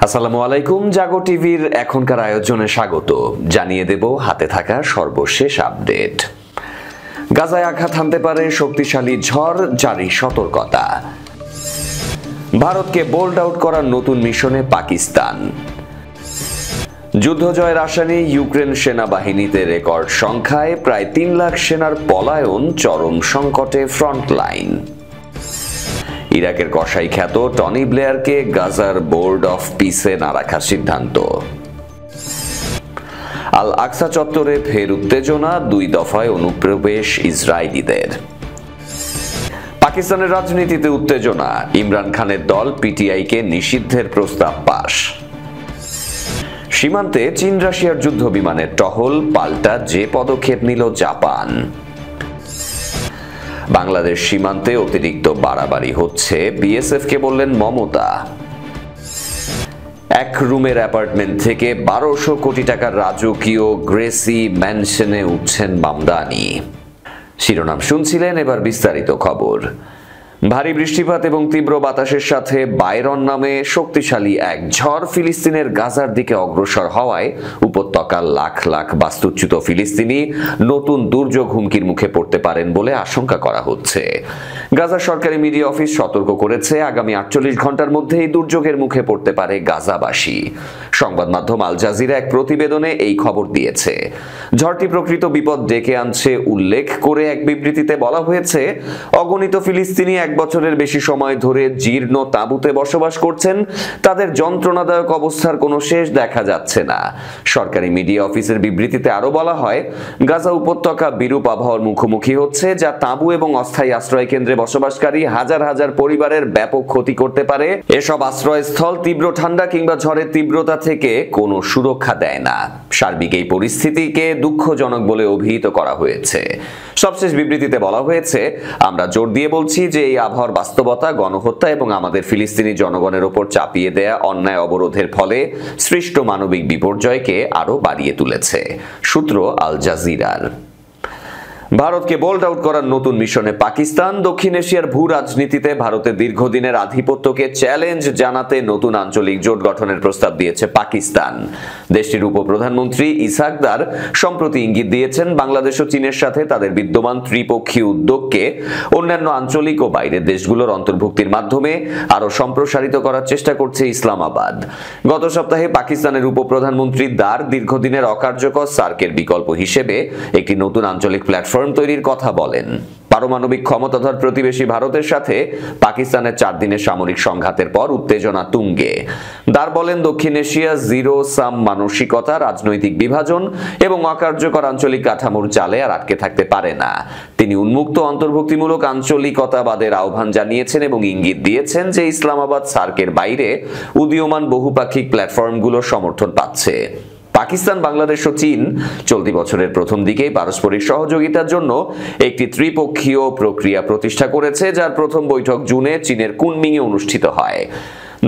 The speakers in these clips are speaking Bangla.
আসসালামু আলাইকুম। জাগো টিভির এখনকার আয়োজনে স্বাগত। জানিয়ে দেব হাতে থাকা সর্বশেষ আপডেট। গাজায় আঘাত হানতে পারে শক্তিশালী ঝড়, জারি সতর্কতা। ভারতকে বোল্ড আউট করার নতুন মিশনে পাকিস্তান। যুদ্ধ জয়ের আশা নিয়ে ইউক্রেন সেনাবাহিনীতে রেকর্ড সংখ্যায় প্রায় 3 লাখ সেনার পলায়ন, চরম সংকটে ফ্রন্টলাইন। ইরাকের কসাই খ্যাত টনি ব্লেয়ারকে গাজার বোর্ড অফ পিসে না রাখার সিদ্ধান্ত। আল আকসা চত্বরে ফের উত্তেজনা, 2 দফায় অনুপ্রবেশ ইসরায়েলিদের। পাকিস্তানের রাজনীতিতে উত্তেজনা, ইমরান খানের দল পিটিআইকে নিষিদ্ধের প্রস্তাব পাশ। সীমান্তে চীন রাশিয়ার যুদ্ধ বিমানের টহল, পাল্টা যে পদক্ষেপ নিল জাপান। বাংলাদেশ সীমান্তে অতিরিক্ত বাড়াবাড়ি হচ্ছে, বিএসএফকে বললেন মমতা। এক রুমের অ্যাপার্টমেন্ট থেকে 1200 কোটি টাকার রাজকীয় গ্রেসি ম্যানশনে উঠছেন মামদানি। শিরোনাম শুনছিলেন, এবার বিস্তারিত খবর। ভারী বৃষ্টিপাত এবং তীব্র বাতাসের সাথে বাইরন নামে শক্তিশালী এক ঝড় ফিলিস্তিনের গাজার দিকে অগ্রসর হওয়ায় উপত্যকার লাখ লাখ বাস্তুচ্যুত ফিলিস্তিনি নতুন দুর্যোগ হুমকির মুখে পড়তে পারেন বলে আশঙ্কা করা হচ্ছে। গাজা সরকারি মিডিয়া অফিস সতর্ক করেছে, আগামী 48 ঘন্টার মধ্যে এই দুর্যোগের মুখে পড়তে পারে গাজাবাসী। সংবাদ মাধ্যম আল জাজিরা এক প্রতিবেদনে এই খবর দিয়েছে। ঝড়টি প্রকৃত বিপদ ডেকে আনছে উল্লেখ করে এক বিবৃতিতে বলা হয়েছে, অগণিত ফিলিস্তিনি 1 বছরের বেশি সময় ধরে জীর্ণ তাঁবুতে বসবাস করছেন। তাদের যন্ত্রণাদায়ক অবস্থার কোনো শেষ দেখা যাচ্ছে না। সরকারি মিডিয়া অফিসের বিবৃতিতে আরো বলা হয়, গাজা উপত্যকা বিরূপ আবহাওয়ার মুখোমুখি হচ্ছে, যা তাঁবু এবং অস্থায়ী আশ্রয় কেন্দ্রে বসবাসকারী হাজার হাজার পরিবারের ব্যাপক ক্ষতি করতে পারে। এসব আশ্রয়স্থল তীব্র ঠান্ডা কিংবা ঝড়ের তীব্রতা থেকে কোনো সুরক্ষা দেয় না। সার্বিক এই পরিস্থিতিকে দুঃখজনক বলে অভিহিত করা হয়েছে। সবশেষ বিবৃতিতে বলা হয়েছে, আমরা জোর দিয়ে বলছি যে এই আবহাওয়ার বাস্তবতা গণহত্যা এবং আমাদের ফিলিস্তিনি জনগণের উপর চাপিয়ে দেয়া অন্যায় অবরোধের ফলে সৃষ্ট মানবিক বিপর্যয়কে আরো বাড়িয়ে তুলেছে। সূত্র আল জাজিরার। ভারতকে বোল্ড আউট করার নতুন মিশনে পাকিস্তান। দক্ষিণ এশিয়ার ভূ রাজনীতিতে ভারতের দীর্ঘদিনের আধিপত্যকে চ্যালেঞ্জ জানাতে নতুন আঞ্চলিক জোট গঠনের প্রস্তাব দিয়েছে পাকিস্তান। দেশটির উপপ্রধানমন্ত্রী ইসহাক দার সম্প্রতি ইঙ্গিত দিয়েছেন, বাংলাদেশ ও চীনের সাথে তাদের বিদ্যমান ত্রিপক্ষীয় উদ্যোগকে অন্যান্য আঞ্চলিক ও বাইরের দেশগুলোর অন্তর্ভুক্তির মাধ্যমে আরো সম্প্রসারিত করার চেষ্টা করছে ইসলামাবাদ। গত সপ্তাহে পাকিস্তানের উপপ্রধানমন্ত্রী দার দীর্ঘদিনের অকার্যকর সার্কের বিকল্প হিসেবে একটি নতুন আঞ্চলিক প্ল্যাটফর্ম তৈরির কথা বলেন। পারমাণবিক ক্ষমতাধর প্রতিবেশী ভারতের সাথে পাকিস্তানের 4 দিনের সামরিক সংঘাতের পর উত্তেজনা তুঙ্গে। দার বলেন, দক্ষিণ এশিয়া জিরো সাম মানসিকতা, রাজনৈতিক বিভাজন এবং অকার্যকর আঞ্চলিক কাঠামোর জালে আর আটকে থাকতে পারে না। তিনি উন্মুক্ত অন্তর্ভুক্তিমূলক আঞ্চলিকতাবাদের আহ্বান জানিয়েছেন এবং ইঙ্গিত দিয়েছেন যে ইসলামাবাদ সার্কের বাইরে উদীয়মান বহুপাক্ষিক প্ল্যাটফর্মগুলোর সমর্থন পাচ্ছে। পাকিস্তান, বাংলাদেশ ও চীন চলতি বছরের প্রথম দিকেই পারস্পরিক সহযোগিতার জন্য একটি ত্রিপক্ষীয় প্রক্রিয়া প্রতিষ্ঠা করেছে, যার প্রথম বৈঠক জুনে চীনের কুনমিংয়ে অনুষ্ঠিত হয়।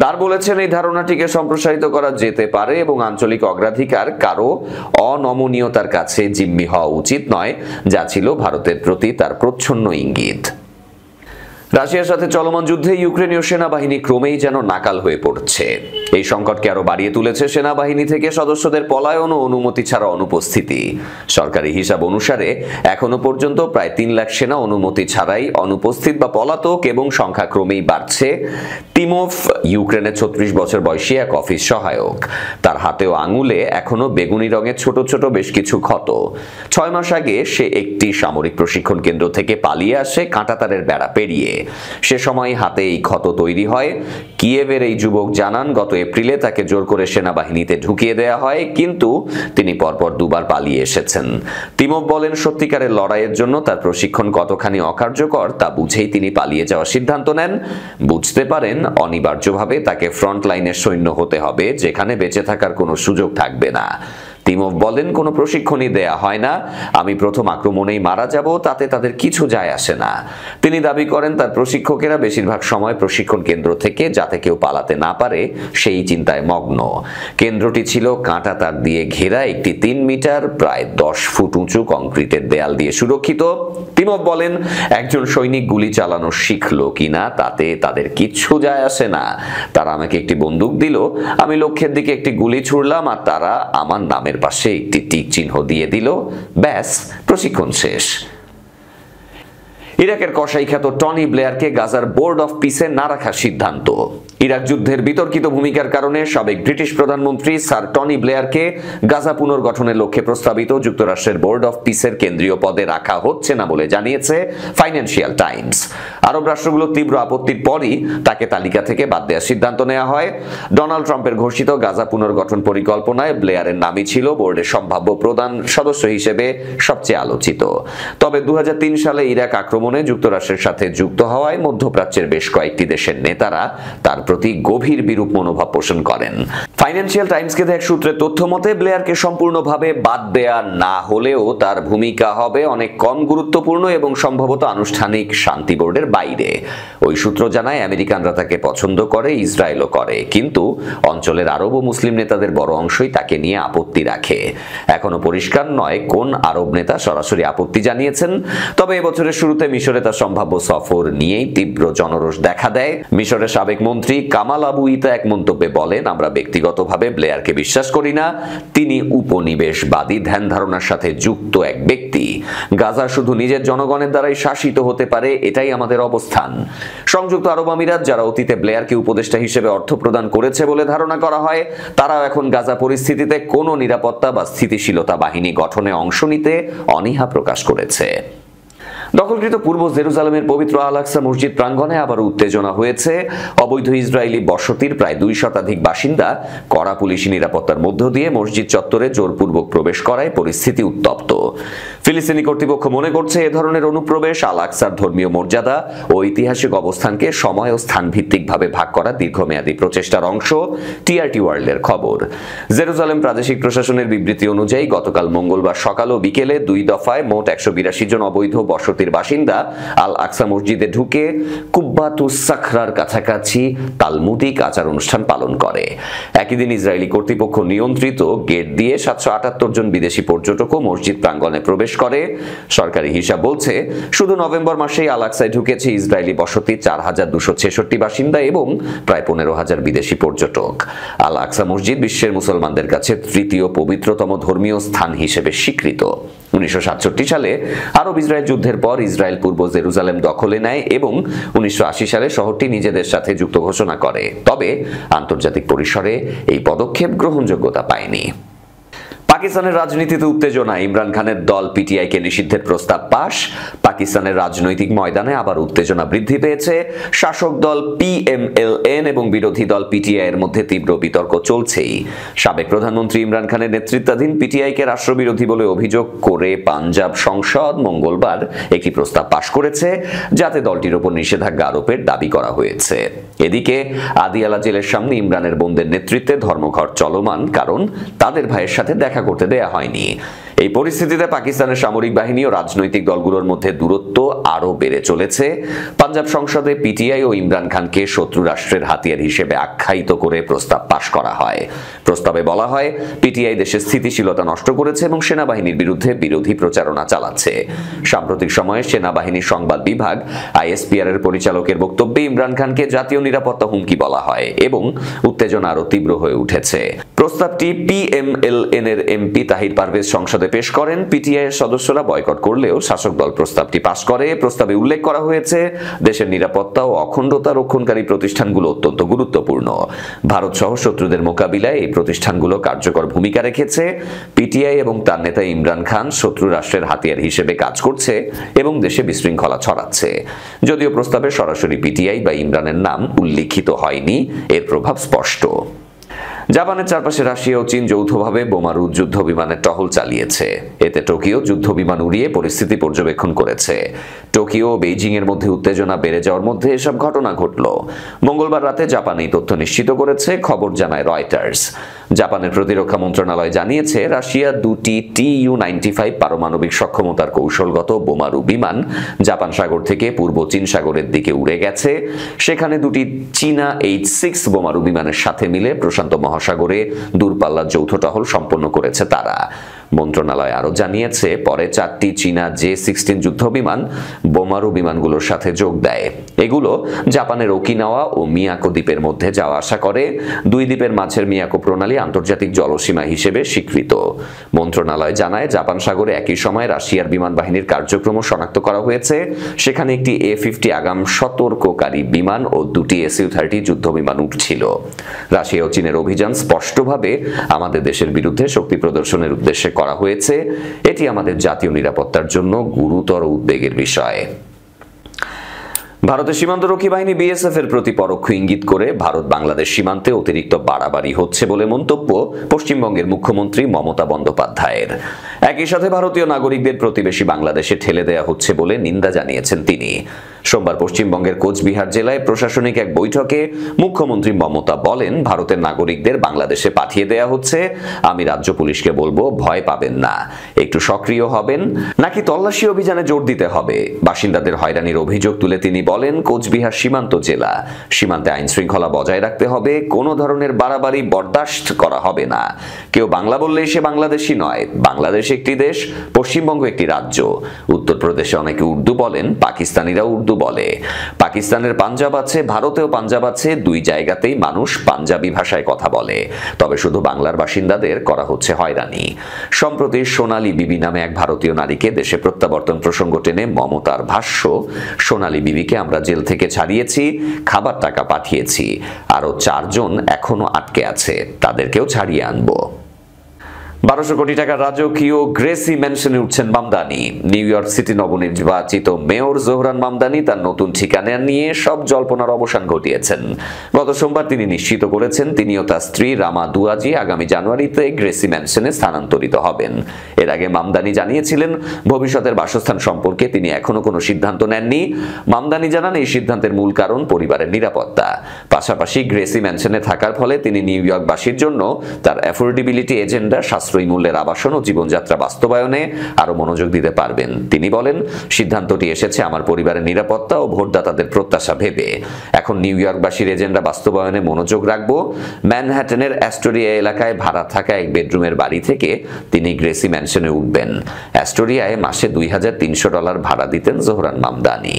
দার বলেছেন, এই ধারণাটিকে সম্প্রসারিত করা যেতে পারে এবং আঞ্চলিক অগ্রাধিকার কারো অনমনীয়তার কাছে জিম্মি হওয়া উচিত নয়, যা ছিল ভারতের প্রতি তার প্রচ্ছন্ন ইঙ্গিত। রাশিয়ার সাথে চলমান যুদ্ধে ইউক্রেনীয় সেনাবাহিনী ক্রমেই যেন নাকাল হয়ে পড়ছে। এই সংকটকে আরো বাড়িয়ে তুলেছে সেনাবাহিনী থেকে সদস্যদের পলায়ন ও অনুমতি ছাড়া অনুপস্থিতি। সরকারি হিসাব অনুসারে এখনো পর্যন্ত প্রায় 3 লাখ সেনা অনুমতি ছাড়াই অনুপস্থিত বা পলাতক, এবং সংখ্যা ক্রমেই বাড়ছে। তিমোভ ইউক্রেনের 36 বছর বয়সী এক অফিস সহায়ক। তার হাতে ও আঙুলে এখনো বেগুনি রঙের ছোট ছোট বেশ কিছু ক্ষত। 6 মাস আগে সে একটি সামরিক প্রশিক্ষণ কেন্দ্র থেকে পালিয়ে আসে কাঁটাতারের বেড়া পেরিয়ে। সে সময় হাতে এই ক্ষত তৈরি হয়। কিয়েভের এই যুবক জানান, গত এপ্রিলে তাকে জোর করে সেনাবাহিনীতে ঢুকিয়ে দেয়া হয়, কিন্তু তিনি পরপর 2 বার পালিয়ে এসেছেন। তিমোভ বলেন, সত্যিকারের লড়াইয়ের জন্য তার প্রশিক্ষণ কতখানি অকার্যকর তা বুঝেই তিনি পালিয়ে যাওয়ার সিদ্ধান্ত নেন। বুঝতে পারেন অনিবার্যভাবে তাকে ফ্রন্ট লাইনের সৈন্য হতে হবে, যেখানে বেঁচে থাকার কোনো সুযোগ থাকবে না। তিমোভ বলেন, কোনো প্রশিক্ষণই দেয়া হয় না, আমি প্রথম আক্রমণেই মারা যাব, তাতে তাদের কিছু যায় আসে না। তিনি দাবি করেন তার প্রশিক্ষকেরা বেশিরভাগ সময় প্রশিক্ষণ কেন্দ্র থেকে যাতে কেউ পালাতে না পারে সেই চিন্তায় মগ্ন। কেন্দ্রটি ছিল কাঁটা তার দিয়ে ঘেরা একটি 3 মিটার প্রায় 10 ফুট উঁচু কংক্রিটের দেয়াল দিয়ে সুরক্ষিত। তিমোভ বলেন, একজন সৈনিক গুলি চালানো শিখলো কিনা তাতে তাদের কিচ্ছু যায় আসে না। তারা আমাকে একটি বন্দুক দিল, আমি লক্ষ্যের দিকে একটি গুলি ছুড়লাম আর তারা আমার নামের পাশে একটি টিক চিহ্ন দিয়ে দিল, ব্যাস প্রশিক্ষণ শেষ। ইরাকের কসাইখ্যাত টনি ব্লেয়ারকে গাজার বোর্ড অফ পিসে না রাখার সিদ্ধান্ত। ইরাক যুদ্ধের বিতর্কিত ভূমিকার কারণে সাবেক ব্রিটিশ প্রধানমন্ত্রী স্যার টনি ব্লেয়ারকে গাজা পুনর্গঠনের লক্ষ্যে প্রস্তাবিত যুক্তরাষ্ট্রের বোর্ড অফ পিসের কেন্দ্রীয় পদে রাখা হচ্ছে না বলে জানিয়েছে ফাইন্যান্সিয়াল টাইমস। আরব রাষ্ট্রগুলোর তীব্র আপত্তির পরই তাকে তালিকা থেকে বাদ দেওয়ার সিদ্ধান্ত নেওয়া হয়। ডোনাল্ড ট্রাম্পের ঘোষিত গাজা পুনর্গঠন পরিকল্পনায় ব্লেয়ারের নামই ছিল বোর্ডের সম্ভাব্য প্রধান সদস্য হিসেবে সবচেয়ে আলোচিত। তবে 2003 সালে ইরাক আক্রমণে যুক্তরাষ্ট্রের সাথে যুক্ত হওয়ায় মধ্যপ্রাচ্যের বেশ কয়েকটি দেশের নেতারা তার প্রতি গভীর বিরূপ মনোভাব পোষণ করেন। ফাইন্যান্সিয়াল টাইমসকে দেয়া সূত্রে তথ্য মতে ব্লেয়ারকে সম্পূর্ণভাবে বাদ দেয়া না হলেও তার ভূমিকা হবে অনেক কম গুরুত্বপূর্ণ এবং সম্ভবত আনুষ্ঠানিক শান্তি বোর্ডের বাইরে। ওই সূত্র জানায় আমেরিকানরা তাকে পছন্দ করে, ইসরায়েলও করে, কিন্তু অঞ্চলের আরব ও মুসলিম নেতাদের বড় অংশই তাকে নিয়ে আপত্তি রাখে। এখনো পরিষ্কার নয় কোন আরব নেতা সরাসরি আপত্তি জানিয়েছেন, তবে এবছরের শুরুতে মিশরে তার সম্ভাব্য সফর নিয়েই তীব্র জনরোষ দেখা দেয়। মিশরের সাবেক মন্ত্রী কামাল আবু ইতা এক মন্তব্যে বলেন, আমরা ব্যক্তিগতভাবে ব্লেয়ারকে বিশ্বাস করি না, তিনি উপনিবেশবাদী ধ্যান ধারণার সাথে যুক্ত এক ব্যক্তি। গাজা শুধু নিজের জনগণের দ্বারাই শাসিত হতে পারে, এটাই আমাদের অবস্থান। সংযুক্ত আরব আমিরাত, যারা অতীতে ব্লেয়ারকে উপদেষ্টা হিসেবে অর্থ প্রদান করেছে বলে ধারণা করা হয়, তারাও এখন গাজা পরিস্থিতিতে কোনো নিরাপত্তা বা স্থিতিশীলতা বাহিনী গঠনে অংশ নিতে অনীহা প্রকাশ করেছে। দখলকৃত পূর্ব জেরুজালেমের পবিত্র আল আকসা মসজিদ প্রাঙ্গণে আবার উত্তেজনা হয়েছে। অবৈধ ইসরায়েলি বসতির প্রায় 2 শতাধিক বাসিন্দা কড়া পুলিশি নিরাপত্তার মধ্য দিয়ে মসজিদ চত্বরে জোরপূর্বক প্রবেশ করায় পরিস্থিতি উত্তপ্ত। ফিলিস্তিনি কর্তৃপক্ষ মনে করছে এ ধরনের অনুপ্রবেশ আল আকসার ধর্মীয় মর্যাদা ও ঐতিহাসিক অবস্থানকে সময় ও স্থান ভিত্তিকভাবে ভাগ করা দীর্ঘমেয়াদী প্রচেষ্টার অংশ। টিআরটি ওয়ার্ল্ডের খবর। জেরুজালেম প্রাদেশিক প্রশাসনের বিবৃতি অনুযায়ী গতকাল মঙ্গলবার সকাল ও বিকেলে 2 দফায় মোট 182 জন অবৈধ বসতি বাসিন্দা আল আকসা মসজিদে ঢুকে কুব্বাতুস সাখরার কাছাকাছি তালমুদিক আচার অনুষ্ঠান পালন করে। একই দিন ইসরায়েলি কর্তৃপক্ষ নিয়ন্ত্রিত গেট দিয়ে 778 জন বিদেশি পর্যটকও মসজিদ প্রাঙ্গণে প্রবেশ করে। সরকারি হিসাব বলছে শুধু নভেম্বর মাসেই আল আকসায় ঢুকেছে ইসরায়েলি বসতি 4266 বাসিন্দা এবং প্রায় 15,000 বিদেশি পর্যটক। আল আকসা মসজিদ বিশ্বের মুসলমানদের কাছে তৃতীয় পবিত্রতম ধর্মীয় স্থান হিসেবে স্বীকৃত। 1967 সালে আরব ইসরায়েল যুদ্ধের পর ইসরায়েল পূর্ব জেরুজালেম দখলে নেয় এবং 1980 সালে শহরটি নিজেদের সাথে যুক্ত ঘোষণা করে। তবে আন্তর্জাতিক পরিসরে এই পদক্ষেপ গ্রহণযোগ্যতা পায়নি। পাকিস্তানের রাজনীতিতে উত্তেজনা, ইমরান খানের দল পিটিআইকে নিষিদ্ধের প্রস্তাব পাশ। পাকিস্তানের রাজনৈতিক ময়দানে আবার উত্তেজনা বৃদ্ধি পেয়েছে। শাসক দল পিএমএলএন এবং বিরোধী দল পিটিআই এর মধ্যে তীব্র বিতর্ক চলছেই। সাবেক প্রধানমন্ত্রী ইমরান খানের নেতৃত্বাধীন পিটিআইকে রাষ্ট্রবিরোধী বলে অভিযোগ করে পাঞ্জাব সংসদ মঙ্গলবার একটি প্রস্তাব পাশ করেছে, যাতে দলটির উপর নিষেধাজ্ঞা আরোপের দাবি করা হয়েছে। এদিকে আদিয়ালা জেলের সামনে ইমরানের বোনদের নেতৃত্বে ধর্মঘট চলমান, কারণ তাদের ভাইয়ের সাথে দেখা করতে দেয়া হয়নি। এই পরিস্থিতিতে পাকিস্তানের সামরিক বাহিনী ও রাজনৈতিক দলগুলোর মধ্যে দূরত্ব আরো বেড়ে চলেছে। পাঞ্জাব সংসদে পিটিআই ও ইমরান খানকে শত্রু রাষ্ট্রের হাতিয়ার হিসেবে আখ্যায়িত করে প্রস্তাব পাশ করা হয়। প্রস্তাবে বলা হয়, পিটিআই দেশের স্থিতিশীলতা নষ্ট করেছে এবং সেনাবাহিনীর বিরুদ্ধে বিরোধী প্রচারণা চালাচ্ছে। সাম্প্রতিক সময়ে সেনাবাহিনীর সংবাদ বিভাগ আইএসপিআর এর পরিচালকের বক্তব্যে ইমরান খানকে জাতীয় নিরাপত্তা হুমকি বলা হয় এবং উত্তেজনা আরো তীব্র হয়ে উঠেছে। প্রস্তাবটি পিএমএলএন এর এমপি তাহির পারভেজ সংসদে পেশ করেন। পিটিআই এর সদস্যরা বয়কট করলেও শাসক দল প্রস্তাবটি পাশ করে। প্রস্তাবে উল্লেখ করা হয়েছে, দেশের নিরাপত্তা ও অখণ্ডতা রক্ষণকারী প্রতিষ্ঠানগুলো অত্যন্ত গুরুত্বপূর্ণ। ভারত সহ শত্রুদের মোকাবিলায় এই প্রতিষ্ঠানগুলো কার্যকর ভূমিকা রেখেছে। পিটিআই এবং তার নেতা ইমরান খান শত্রু রাষ্ট্রের হাতিয়ার হিসেবে কাজ করছে এবং দেশে বিশৃঙ্খলা ছড়াচ্ছে। যদিও প্রস্তাবে সরাসরি পিটিআই বা ইমরানের নাম উল্লিখিত হয়নি, এর প্রভাব স্পষ্ট। জাপানের চারপাশে রাশিয়া ও চীন যৌথভাবে বোমারু যুদ্ধ বিমানের টহল চালিয়েছে। এতে টোকিও যুদ্ধ বিমান উড়িয়ে পরিস্থিতি পর্যবেক্ষণ করেছে। টোকিও ও বেইজিং এর মধ্যে উত্তেজনা বেড়ে যাওয়ার মধ্যে এসব ঘটনা ঘটল। মঙ্গলবার রাতে জাপান এই তথ্য নিশ্চিত করেছে, খবর জানায় রয়টার্স। জাপানের প্রতিরক্ষা মন্ত্রণালয় জানিয়েছে রাশিয়া দুটি TU-95 পারমাণবিক সক্ষমতার কৌশলগত বোমারু বিমান জাপান সাগর থেকে পূর্ব চীন সাগরের দিকে উড়ে গেছে। সেখানে দুটি চীনা H-6 বোমারু বিমানের সাথে মিলে প্রশান্ত মহাসাগরে দূরপাল্লার যৌথ টহল সম্পন্ন করেছে তারা। মন্ত্রণালয় আরও জানিয়েছে পরে 4টি চীনা J-16 যুদ্ধবিমান বোমারু বিমানগুলোর সাথে যোগ দেয়। এগুলো জাপানের ওকিনাওয়া ও মিয়াকো দ্বীপের মধ্যে যাওয়া আসা করে। দুই দ্বীপের মাঝের মিয়াকো প্রণালী আন্তর্জাতিক জলসীমা হিসেবে স্বীকৃত। মন্ত্রণালয় জানায় জাপান সাগরে একই সময় রাশিয়ার বিমান বাহিনীর কার্যক্রম শনাক্ত করা হয়েছে। সেখানে একটি A-50 আগাম সতর্ককারী বিমান ও দুটি Su-30 যুদ্ধবিমান উঠছিল। রাশিয়া ও চীনের অভিযান স্পষ্টভাবে আমাদের দেশের বিরুদ্ধে শক্তি প্রদর্শনের উদ্দেশ্যে করা হয়েছে। এটি আমাদের জাতীয় নিরাপত্তার জন্য গুরুতর উদ্বেগের বিষয়। ভারতের সীমান্তরক্ষী বাহিনী BSF এর প্রতি পরোক্ষ ইঙ্গিত করে ভারত বাংলাদেশ সীমান্তে অতিরিক্ত বাড়াবাড়ি হচ্ছে বলে মন্তব্য পশ্চিমবঙ্গের মুখ্যমন্ত্রী মমতা বন্দ্যোপাধ্যায়ের। একই সাথে ভারতীয় নাগরিকদের প্রতিবেশী বাংলাদেশে ঠেলে দেয়া হচ্ছে বলে নিন্দা জানিয়েছেন তিনি। সোমবার পশ্চিমবঙ্গের কোচবিহার জেলায় প্রশাসনিক এক বৈঠকে মুখ্যমন্ত্রী মমতা বলেন, ভারতের নাগরিকদের বাংলাদেশে পাঠিয়ে দেয়া হচ্ছে। আমি রাজ্য পুলিশকে বলবো, ভয় পাবেন না, একটু সক্রিয় হবেন। নাকি তল্লাশি অভিযানে জোর দিতে হবে? বাসিন্দাদের হয়রানির অভিযোগ তুলে তিনি বলেন, কোচবিহার সীমান্ত জেলা, সীমান্তে আইন শৃঙ্খলা বজায় রাখতে হবে। কোনো ধরনের বাড়াবাড়ি বরদাস্ত করা হবে না। কেউ বাংলা বললেই সে বাংলাদেশি নয়। বাংলাদেশ একটি দেশ, পশ্চিমবঙ্গ একটি রাজ্য। উত্তরপ্রদেশে অনেকে উর্দু বলেন, পাকিস্তানিরা উর্দু বলে। পাকিস্তানের পাঞ্জাব আছে, ভারতেও পাঞ্জাব আছে। দুই জায়গাতেই মানুষ পাঞ্জাবি ভাষায় কথা বলে। তবে শুধু বাংলার বাসিন্দাদের করা হচ্ছে হয়রানি। সম্প্রতি সোনালী বিবি নামে এক ভারতীয় নারীকে দেশে প্রত্যাবর্তন প্রসঙ্গ টেনে মমতার ভাষ্য, সোনালী বিবিকে আমরা জেল থেকে ছাড়িয়েছি, খাবার টাকা পাঠিয়েছি। আরও 4 জন এখনো আটকে আছে, তাদেরকেও ছাড়িয়ে আনবো। 1200 কোটি টাকার রাজকীয় গ্রেসি ম্যানশনে উঠছেন মামদানি। নিউ ইয়র্ক সিটি নবনির্বাচিত মেয়র জোহরান মামদানি তার নতুন ঠিকানা নিয়ে সব জল্পনার অবসান ঘটিয়েছেন। গত সোমবার তিনি নিশ্চিত করেছেন তিনি ও তার স্ত্রী রামা দুয়াজি আগামী জানুয়ারিতে গ্রেসি ম্যানশনে স্থানান্তরিত হবেন। এর আগে মামদানি জানিয়েছিলেন ভবিষ্যতের বাসস্থান সম্পর্কে তিনি এখনো কোনো সিদ্ধান্ত নেননি। মামদানি জানান এই সিদ্ধান্তের মূল কারণ পরিবারের নিরাপত্তা। পাশাপাশি গ্রেসি ম্যানশনে থাকার ফলে তিনি নিউ ইয়র্কবাসীর জন্য তার অ্যাফোর্ডেবিলিটি এজেন্ডা, সাশ্রয়ী মূল্যের আবাসন ও জীবনযাত্রা বাস্তবায়নে আরো মনোযোগ দিতে পারবেন। তিনি বলেন, সিদ্ধান্তটি এসেছে আমার পরিবারের নিরাপত্তা ও ভোটদাতাদের প্রত্যাশা ভেবে। এখন নিউ ইয়র্কবাসীর এজেন্ডা বাস্তবায়নে মনোযোগ রাখবো। ম্যানহাটনের অ্যাস্টোরিয়া এলাকায় ভাড়া থাকা এক বেডরুমের বাড়ি থেকে তিনি গ্রেসি ম্যানশনে উঠবেন। অ্যাস্টোরিয়ায় মাসে $2,300 ভাড়া দিতেন জোহরান মামদানি।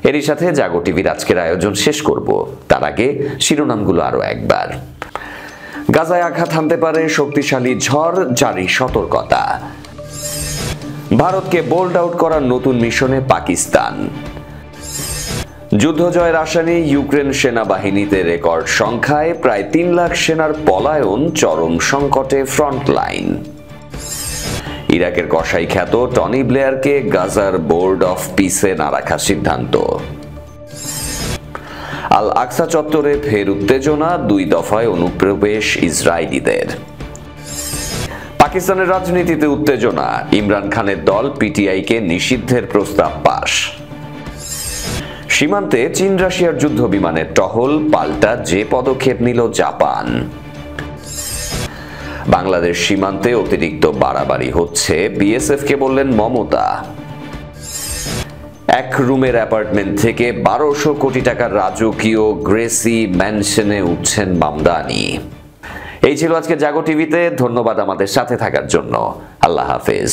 এরই সাথে জাগো টিভির আজকের আয়োজন শেষ করব। তার আগে শিরোনামগুলো আরো একবার। গাজায় আঘাত হানতে পারে শক্তিশালী ঝড়, জারি সতর্কতা। ভারতকে বোল্ড আউট করার নতুন মিশনে পাকিস্তান। যুদ্ধ জয়ের আশা নিয়ে ইউক্রেন সেনাবাহিনীতে রেকর্ড সংখ্যায় প্রায় 3 লাখ সেনার পলায়ন, চরম সংকটে ফ্রন্টলাইন। ইরাকের কসাই খ্যাত টনি ব্লেয়ারকে গাজার বোর্ড অফ পিসে না রাখার সিদ্ধান্ত। আল আকসা চত্বরে ফের উত্তেজনা, 2 দফায় অনুপ্রবেশ ইসরায়েলিদের। পাকিস্তানের রাজনীতিতে উত্তেজনা, ইমরান খানের দল পিটিআইকে নিষিদ্ধের প্রস্তাব পাস। সীমান্তে চীন রাশিয়ার যুদ্ধ বিমানের টহল, পাল্টা যে পদক্ষেপ নিল জাপান। বাংলাদেশ সীমান্তে অতিরিক্ত বাড়াবাড়ি হচ্ছে, বিএসএফকে বললেন মমতা। এক রুমের অ্যাপার্টমেন্ট থেকে 1200 কোটি টাকার রাজকীয় গ্রেসি ম্যানশনে উঠছেন মামদানি। এই ছিল আজকে জাগো টিভিতে। ধন্যবাদ আমাদের সাথে থাকার জন্য। আল্লাহ হাফেজ।